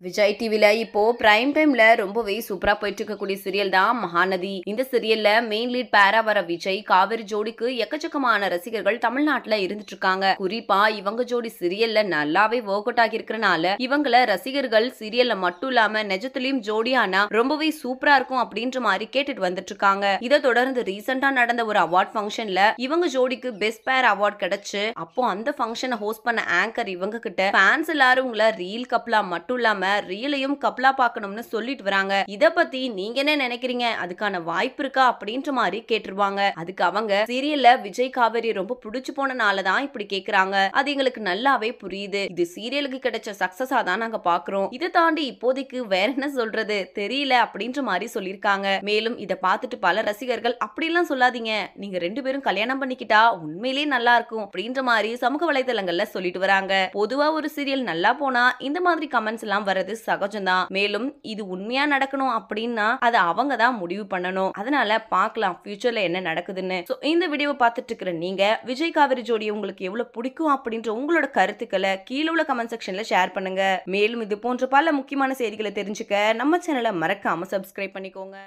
விஜய் டிவில இப்போ பிரைம் டைம்ல ரொம்பவே சூப்பரா போயிட்டு இருக்கக்கூடிய சீரியல் தான் மகாநதி. இந்த சீரியல்ல மெயின் லீட் பேரா வர விஜய் காவேரி ஜோடிக்கு எக்கச்சக்கமான ரசிகர்கள் தமிழ்நாட்டுல இருந்துட்டு இருக்காங்க. குறிப்பா இவங்க ஜோடி சீரியல்ல நல்லாவே ஒர்க் அவுட் ஆகி இருக்கறனால இவங்கள ரசிகர்கள் சீரியல்ல மட்டும் இல்லாம நிஜத்திலயும் ஜோடியானா ரொம்பவே சூப்பரா இருக்கும் அப்படின்ற மாதிரி கேட்டுட்டு வந்துட்டு இருக்காங்க. இதை தொடர்ந்து ரீசெண்டா நடந்த ஒரு அவார்ட் ஃபங்க்ஷன்ல இவங்க ஜோடிக்கு பெஸ்ட் பேர் அவார்ட் கிடைச்சு அப்போ அந்த ஃபங்க்ஷனை ஹோஸ்ட் பண்ண ஆங்கர் இவங்க கிட்ட ஃபேன்ஸ் எல்லாரும் உங்களை ரீல் கப்லா மட்டும் இல்லாம ரியலையும் கப்லா பார்க்கணும்னு சொல்லிட்டு வராங்க. இத பத்தி நீங்க என்ன நினைக்கிறீங்க? அதுக்கான வாய்ப்பு இருக்கா அப்படின்ற மாதிரி கேட்டுருவாங்க. அதுக்கு அவங்க சீரியல்ல விஜய் காவேரி ரொம்ப பிடிச்சு போனனால தான் இப்படி கேக்குறாங்க. அது எங்களுக்கு நல்லாவே புரியுது. இது சீரியலுக்கு கிடைச்ச சக்சஸா தான் நாங்க பாக்குறோம். இதை தாண்டி இப்போதைக்கு வேற என்ன சொல்றது தெரியல அப்படின்ற மாதிரி சொல்லிருக்காங்க. மேலும் இதை பார்த்துட்டு பல ரசிகர்கள் அப்படிலாம் சொல்லாதீங்க, நீங்க ரெண்டு பேரும் கல்யாணம் பண்ணிக்கிட்டா உண்மையிலேயே நல்லா இருக்கும் அப்படின்ற மாதிரி சமூக வலைதளங்கள்ல சொல்லிட்டு வராங்க. பொதுவா ஒரு சீரியல் நல்லா போனா இந்த மாதிரி கமெண்ட்ஸ் எல்லாம் வரது சகஜம்தான். மேலும் இது உண்மையா நடக்கணும் அப்படின்னா அது அவங்க தான் முடிவு பண்ணணும். அதனால பார்க்கலாம் ஃபியூச்சர்ல என்ன நடக்குதுன்னு. இந்த வீடியோவை பார்த்துட்டு இருக்கிற நீங்க விஜய் காவேரி ஜோடி உங்களுக்கு எவ்வளவு பிடிக்கும் அப்படின்ற உங்களோட கருத்துக்களை கீழே உள்ள கமெண்ட் செக்ஷன்ல ஷேர் பண்ணுங்க. மேலும் இது போன்ற பல முக்கியமான செய்திகளை தெரிஞ்சுக்க நம்ம சேனலை மறக்காம சப்ஸ்கிரைப் பண்ணிக்கோங்க.